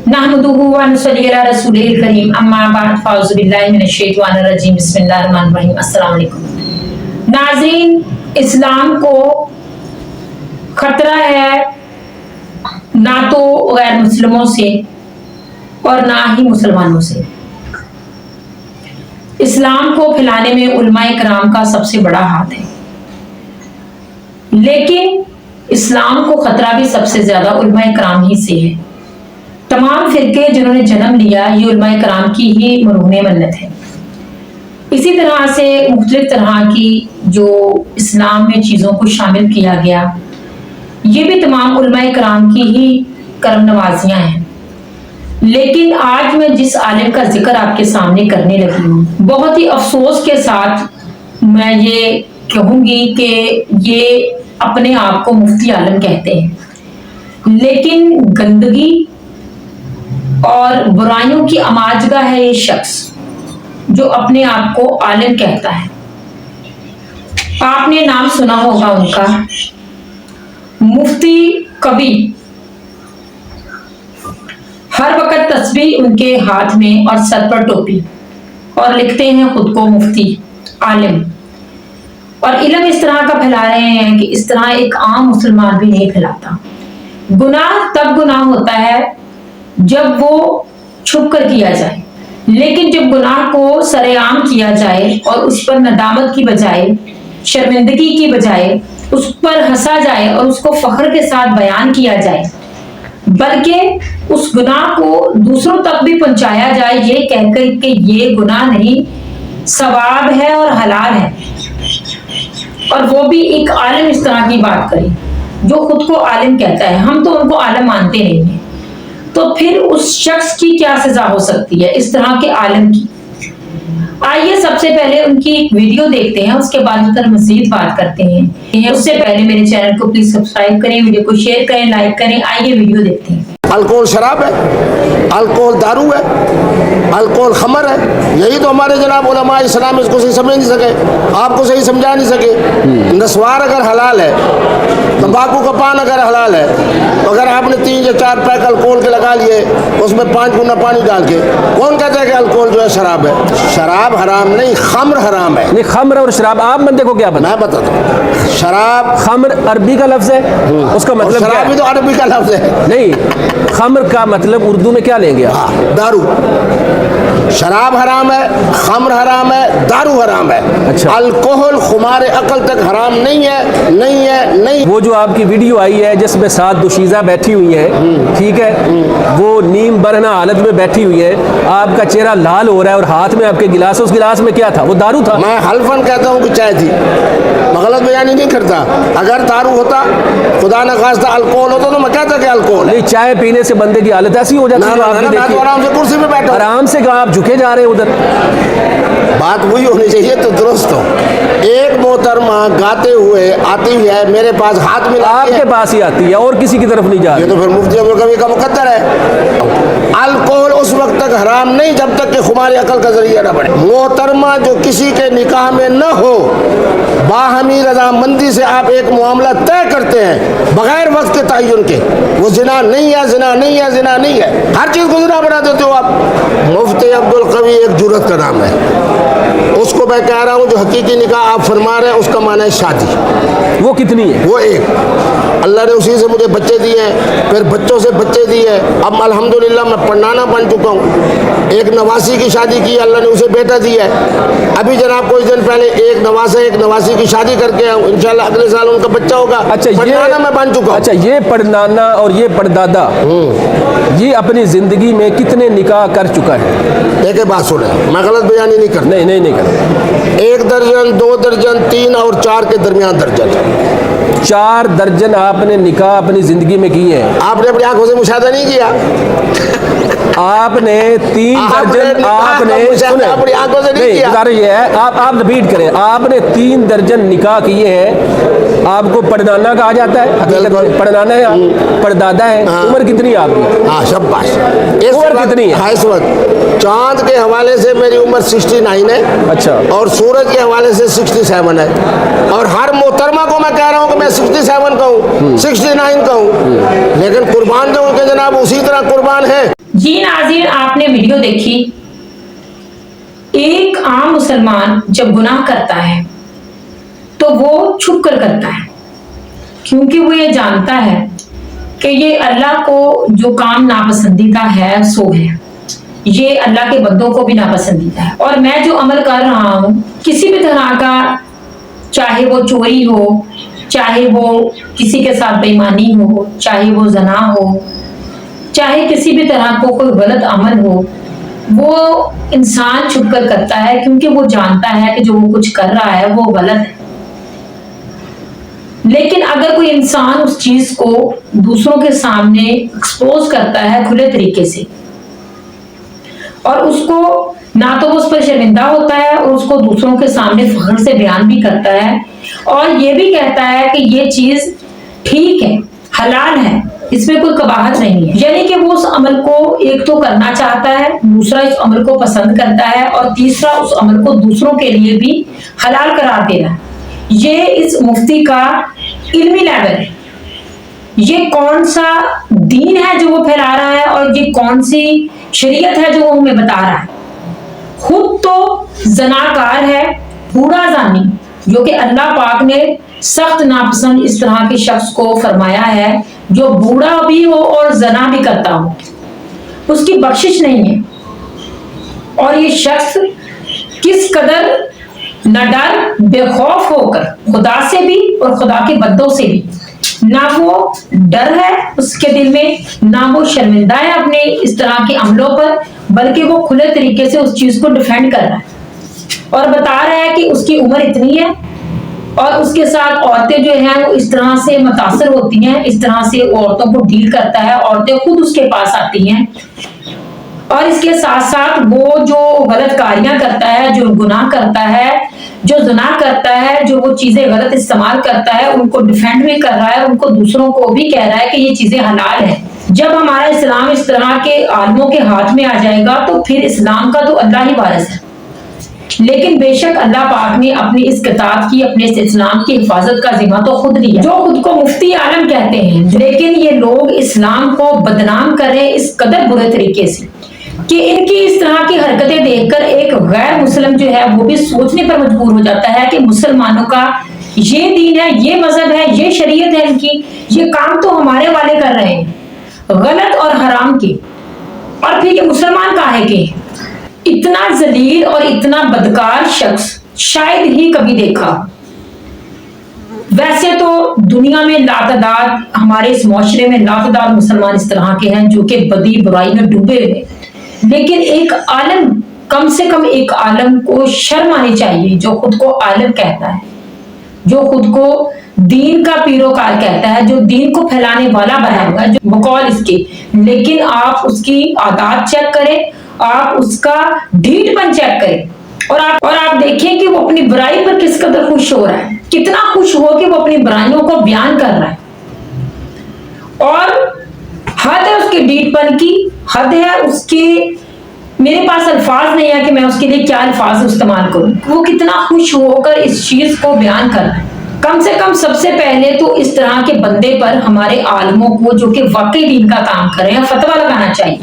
नहमदुहु व नसल्ली अला रसूलिल करीम अम्मा बाद फ़ाउज़ु बिल्लाहि मिनश शैतानिर रजीम बिस्मिल्लाहिर रहमानिर रहीम अस्सलाम वालेकुम। नाज़रीन, इस्लाम को खतरा है ना तो गैर मुस्लिमों से और ना ही मुसलमानों से। इस्लाम को फैलाने में उलमाए कराम का सबसे बड़ा हाथ है, लेकिन इस्लाम को खतरा भी सबसे ज्यादा उलमाए कराम ही से है। तमाम फिरके जिन्होंने जन्म लिया ये उलमाए कराम की ही मरहूम मन्नत है। इसी तरह से मुख्तलिफ तरह की जो इस्लाम में चीज़ों को शामिल किया गया ये भी तमाम उलमाए कराम की ही करम नवाजियाँ हैं। लेकिन आज मैं जिस आलिम का जिक्र आपके सामने करने लगी हूँ, बहुत ही अफसोस के साथ मैं ये कहूँगी कि ये अपने आप को मुफ्ती आलम कहते हैं, लेकिन गंदगी और बुराइयों की अमाजगाह है ये शख्स जो अपने आप को आलिम कहता है। आपने नाम सुना होगा उनका, मुफ्ती कवि। हर वक्त तस्बीह उनके हाथ में और सर पर टोपी, और लिखते हैं खुद को मुफ्ती आलिम। और इल्म इस तरह का फैला रहे हैं कि इस तरह एक आम मुसलमान भी नहीं फैलाता। गुनाह तब गुनाह होता है जब वो छुप कर किया जाए, लेकिन जब गुनाह को सरेआम किया जाए और उस पर नदामत की बजाय, शर्मिंदगी की बजाय उस पर हंसा जाए और उसको फख्र के साथ बयान किया जाए, बल्कि उस गुनाह को दूसरों तक भी पहुंचाया जाए ये कहकर कि ये गुनाह नहीं, सवाब है और हलाल है, और वो भी एक आलिम इस तरह की बात करे जो खुद को आलिम कहता है। हम तो उनको आलिम मानते नहीं हैं, तो फिर उस शख्स की क्या सजा हो सकती है इस तरह के आलिम की। आइए सबसे पहले उनकी एक वीडियो देखते हैं, उसके बाद उस पर मजीद बात करते हैं। उससे पहले मेरे चैनल को प्लीज सब्सक्राइब करें, वीडियो को शेयर करें, लाइक करें। आइए वीडियो देखते हैं। अल्कोहल शराब है, अल्कोहल दारू है, अल्कोहल खमर है। यही तो हमारे जनाब उलमा इस्लाम इसको सही समझ नहीं सके, आपको सही समझा नहीं सके। नस्वार अगर हलाल है, तंबाकू का पान अगर हलाल है, तो अगर आपने 3 या 4 पैक अल्कोहल के लगा लिए उसमें 5 गुना पानी डाल के, कौन कहता है कि अल्कोहल जो है शराब है? शराब हराम नहीं, खम्र हराम है। नहीं, खम्र और शराब आप बंदे को क्या पता? मैं बताता हूँ। शराब खम्र अरबी का लफ्ज है, उसका मतलब क्या शराब है? भी तो अरबी का लफ्ज है। नहीं, खम्र का मतलब उर्दू में क्या लेंगे आप? दारू। शराब हराम है, खम्र हराम है, दारू हराम है। अच्छा। अल्कोहल खुमार अकल तक हराम नहीं है, नहीं है, नहीं। वो जो आपकी वीडियो आई है जिसमें 7 दोशीज़ा बैठी हुई है, ठीक है, वो नीम बरहना हालत में बैठी हुई है, आपका चेहरा लाल हो रहा है और हाथ में आपके गिलास, उस गिलास में क्या था? वो दारू था। मैं हल्फन कहता हूँ कि चाय थी, मैं गलत बयानी नहीं करता। अगर दारू होता, खुदा न खास्ता अल्कोहल होता, तो मैं कहता कि अल्कोहल है। नहीं, चाय पीने से बंदे की हालत ऐसी हो जाती है। मैं तो आराम से कुर्सी पे बैठा हूं। आराम से कहाँ आप झुके जा रहे हैं उधर? बात वही होनी चाहिए तो दुरुस्त हो। एक मोहतरमा गाते हुए आती है मेरे पास, हाथ मिला आपके पास ही आती है और किसी की तरफ नहीं जा ये रही। तो फिर मुफ्ती अब्दुल कवी का मुकद्दर है। अल्कोहल उस वक्त तक हराम नहीं जब तक कि खुमारी अकल का जरिया न बने। मोहतरमा जो किसी के निकाह में न हो, बाहमी रजामंदी से आप एक मामला तय करते हैं बगैर वक्त के तयन के, वो जिना नहीं है, जिना नहीं है, जिना नहीं है, हर चीज को जिना बना देते हो आप। मुफ्ती अब्दुल कवी एक जुर्रत का नाम है। उसको मैं कह रहा हूँ जो हकीकी निकाह आप फरमा रहे हैं उसका माना है शादी। वो कितनी है? वो एक, अल्लाह ने उसी से मुझे बच्चे दिए हैं, फिर बच्चों से बच्चे दिए। अब अल्हम्दुलिल्लाह मैं पढ़नाना बन चुका हूँ। एक नवासी की शादी की, अल्लाह ने उसे बेटा दिया है। अभी जनाब कुछ दिन पहले एक नवासी की शादी करके आऊँ, इंशाल्लाह अगले साल उनका बच्चा होगा। अच्छा, पढ़नाना मैं बन चुका हूँ। अच्छा, ये पढ़नाना और ये पढ़दादा ये अपनी जिंदगी में कितने निकाह कर चुका है? एक बात सुने, मैं गलत बयानी नहीं करता। नहीं करता। 1 दर्जन, 2 दर्जन, 3 और 4 के दरमियान दर्जन। 4 दर्जन आपने निकाह अपनी जिंदगी में किए हैं। आपने अपनी आंखों से मुशाहिदा नहीं किया? आपने 3 दर्जन आपने अपनी आंखों से नहीं किया? ये है, आप रिपीट करें। आपने 3 दर्जन निकाह किए हैं। आपको पढ़नाना कहा जाता है, हकीकत में पढ़नाना है, पढ़दादा है। उम्र कितनी है आपकी? हाँ, शाबाश। उम्र कितनी है? इस वक्त चांद के हवाले से मेरी उम्र 69 है। अच्छा। और सूरज के हवाले से 67 है। और हर मोहतरमा को मैं कह रहा हूँ कि मैं 67 का हूँ, 69 का हूँ, लेकिन कुर्बान जो उनके जनाब उसी तरह कुर्बान है। जी नाज़रीन, आपने वीडियो देखी। एक आम मुसलमान जब गुनाह करता है तो वो छुप कर करता है, क्योंकि वो ये जानता है कि ये अल्लाह को जो काम नापसंदीदा है सो है, ये अल्लाह के बंदों को भी नापसंदीदा है। और मैं जो अमल कर रहा हूँ किसी भी तरह का, चाहे वो चोरी हो, चाहे वो किसी के साथ बेईमानी हो, चाहे वो ज़ना हो, चाहे किसी भी तरह को कोई गलत अमल हो, वो इंसान छुप कर करता है, क्योंकि वो जानता है कि जो वो कुछ कर रहा है वो गलत है। लेकिन अगर कोई इंसान उस चीज को दूसरों के सामने एक्सपोज करता है खुले तरीके से, और उसको ना तो वो उस पर शर्मिंदा होता है और उसको दूसरों के सामने फख्र से बयान भी करता है, और ये भी कहता है कि ये चीज ठीक है, हलाल है, इसमें कोई कबाहत नहीं है, यानी कि वो उस अमल को एक तो करना चाहता है, दूसरा इस अमल को पसंद करता है, और तीसरा उस अमल को दूसरों के लिए भी हलाल करार दे रहा है। ये इस मुफ्ती का इल्मी लेवल है। ये कौन सा दीन है जो वो फैला रहा है, और ये कौन सी शरीयत है जो वो हमें बता रहा है। खुद तो जनाकार है, बूढ़ा जानी, जो कि अल्लाह पाक ने सख्त नापसंद इस तरह के शख्स को फरमाया है जो बूढ़ा भी हो और जना भी करता हो, उसकी बख्शिश नहीं है। और ये शख्स किस कदर न डर, बेखौफ होकर खुदा से भी और खुदा के बंदों से भी, ना वो डर है उसके दिल में, ना वो शर्मिंदा है अपने इस तरह के अमलों पर, बल्कि वो खुले तरीके से उस चीज को डिफेंड कर रहा है और बता रहा है कि उसकी उम्र इतनी है और उसके साथ औरतें जो हैं वो इस तरह से मुतासर होती हैं, इस तरह से औरतों को डील करता है, औरतें खुद उसके पास आती हैं, और इसके साथ साथ वो जो गलत कारियां करता है, जो गुनाह करता है, जो ज़ना करता है, जो वो चीजें गलत इस्तेमाल करता है, उनको डिफेंड भी कर रहा है, उनको दूसरों को भी कह रहा है कि ये चीजें हलाल है। जब हमारा इस्लाम इस तरह के आलमों के हाथ में आ जाएगा तो फिर इस्लाम का तो अल्लाह ही वारिस है। लेकिन बेशक अल्लाह पाक ने अपनी इस किताब की, अपने इस इस्लाम की हिफाजत का जिम्मा तो खुद लिया, जो खुद को मुफ्ती आलम कहते हैं, लेकिन ये लोग इस्लाम को बदनाम कर रहे हैं इस कदर बुरे तरीके से कि इनकी इस तरह की हरकतें देखकर एक गैर मुस्लिम जो है वो भी सोचने पर मजबूर हो जाता है कि मुसलमानों का ये दीन है, ये मजहब है, ये शरीयत है इनकी, ये काम तो हमारे वाले कर रहे हैं गलत और हराम के, और फिर ये मुसलमान काहे के। इतना जलील और इतना बदकार शख्स शायद ही कभी देखा। वैसे तो दुनिया में लातादाद, हमारे इस मुआशरे में लातादाद मुसलमान इस तरह के हैं जो कि बदी बुराई में डूबे हुए, लेकिन एक आलम, कम से कम एक आलम को शर्म आनी चाहिए जो खुद को आलम कहता है, जो खुद को दीन का पीरोकार कहता है, जो दीन को फैलाने वाला बना हुआ है, जो बकौल इसके, लेकिन आप उसकी आदत चेक करें, आप उसका ढीठपन चेक करें, और आप देखें कि वो अपनी बुराई पर किस कदर खुश हो रहा है, कितना खुश हो कि वो अपनी बुराइयों को बयान कर रहा है। और हद है उसके ढीठपन की, हद है उसके, मेरे पास अल्फाज नहीं है कि मैं उसके लिए क्या अल्फाज इस्तेमाल करूं। वो कितना खुश होकर इस चीज को बयान कर रहा है। कम से कम सबसे पहले तो इस तरह के बंदे पर हमारे आलमों को, जो कि वाकई दीन का काम कर रहे हैं, फतवा लगाना चाहिए।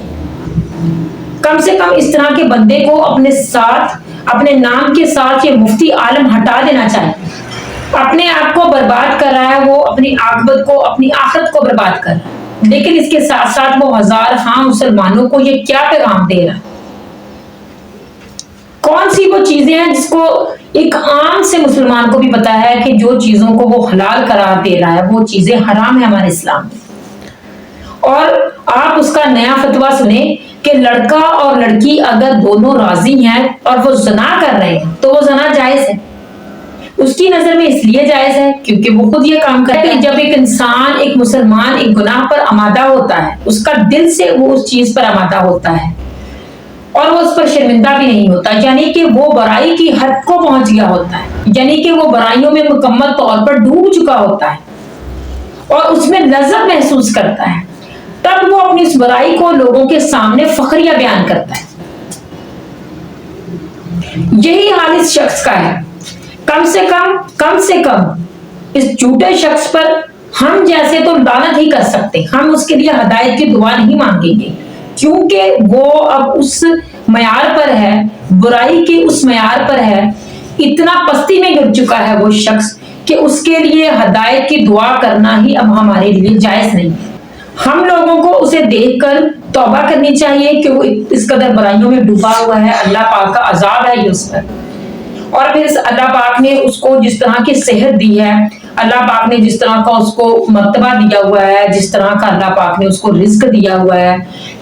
कम से कम इस तरह के बंदे को अपने साथ, अपने नाम के साथ ये मुफ्ती आलम हटा देना चाहिए। अपने आप को बर्बाद कर रहा है वो, अपनी आखिरत को, अपनी आखिरत को बर्बाद कर रहा है, लेकिन इसके साथ साथ वो हजार मुसलमानों को ये क्या पैगाम दे रहा है। कौन सी वो चीजें हैं जिसको एक आम से मुसलमान को भी पता है कि जो चीजों को वो हलाल करार दे रहा है वो चीजें हराम है हमारे इस्लाम में। और आप उसका नया फतवा सुने कि लड़का और लड़की अगर दोनों राजी हैं और वो ज़ना कर रहे हैं तो वो ज़ना जायज है, उसकी नजर में इसलिए जायज है क्योंकि वो खुद ये काम करता है। जब एक इंसान, एक मुसलमान एक गुनाह पर आमादा होता है, उसका दिल से वो उस चीज पर आमादा होता है और वो उस पर शर्मिंदा भी नहीं होता, यानी कि वो बुराई की हद को पहुंच गया होता है, यानी कि वो बुराइयों में मुकम्मल तौर पर डूब चुका होता है और उसमें लज्जत महसूस करता है, तब वो अपनी इस बुराई को लोगों के सामने फखरिया बयान करता है। यही हाल इस शख्स का है। कम से कम इस झूठे शख्स पर हम जैसे तो लानत ही कर सकते, हम उसके लिए हदायत की दुआ नहीं मांगेंगे। क्योंकि वो अब उस मयार पर है, बुराई के उस मयार पर है, इतना पस्ती में गिर चुका है वो शख्स कि उसके लिए हदायत की दुआ करना ही अब हमारे लिए जायज नहीं है। हम लोगों को उसे देखकर तौबा करनी चाहिए कि वो इस कदर बुराइयों में डूबा हुआ है, अल्लाह पाक का अजाब है ये उस पर। और फिर अल्लाह पाक ने उसको जिस तरह की सेहत दी है, अल्लाह पाक ने जिस तरह का उसको मर्तबा दिया हुआ है, जिस तरह का अल्लाह पाक ने उसको रिज्क दिया हुआ है,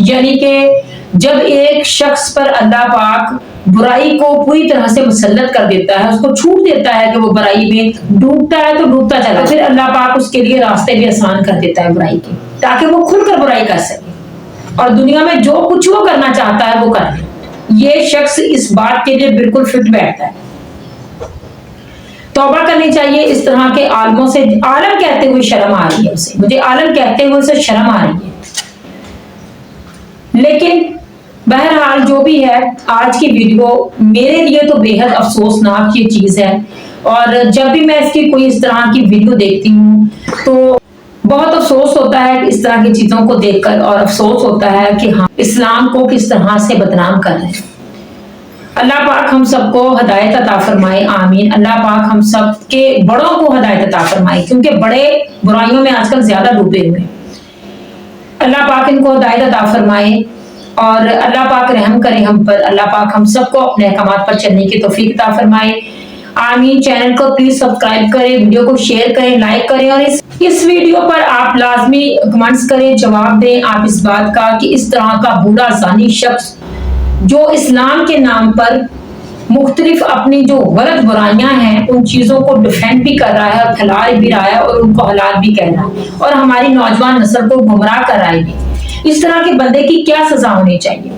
यानी कि जब एक शख्स पर अल्लाह पाक बुराई को पूरी तरह से मुसल्लत कर देता है, उसको छूट देता है कि वो बुराई में डूबता है तो डूबता चला, फिर अल्लाह पाक उसके लिए रास्ते भी आसान कर देता है बुराई के, ताकि वो खुलकर बुराई कर सके और दुनिया में जो कुछ वो करना चाहता है वो कर ले। ये शख्स इस बात के लिए बिल्कुल फिट बैठता है। तौबा करनी चाहिए इस तरह के आलमों से। आलम कहते हुए शर्म आ रही है उसे, मुझे आलम कहते हुए उसे शर्म आ रही है। लेकिन बहरहाल जो भी है, आज की वीडियो मेरे लिए तो बेहद अफसोसनाक ये चीज है, और जब भी मैं इसकी कोई इस तरह की वीडियो देखती हूँ तो बहुत अफसोस होता है इस तरह की चीजों को देखकर, और अफसोस होता है कि हम इस्लाम को किस तरह से बदनाम कर रहे हैं। अल्लाह पाक हम सबको हदायत अता फरमाए, आमीन। अल्लाह पाक हम सब के बड़ों को हदायत अता फरमाए, क्योंकि बड़े बुराइयों में आजकल ज्यादा डूबे हुए हैं। अल्लाह पाक इनको हदायत अता फरमाए और अल्लाह पाक रहम करे हम पर। अल्लाह पाक हम सबको अपने अहकामात पर चलने की तौफीक अता फरमाए, आमीन। चैनल को प्लीज सब्सक्राइब करें, वीडियो को शेयर करें, लाइक करें, और इस वीडियो पर आप लाजमी कमेंट्स करें, जवाब दें आप इस बात का कि इस तरह का बूढ़ा जानी शख्स जो इस्लाम के नाम पर मुख्तलिफ अपनी जो गलत बुराइयां हैं उन चीजों को डिफेंड भी कर रहा है और फैला भी रहा है और उनको हलाल भी कह रहा है, और हमारी नौजवान नस्ल को गुमराह कर रहा है। इस तरह के बंदे की क्या सजा होनी चाहिए?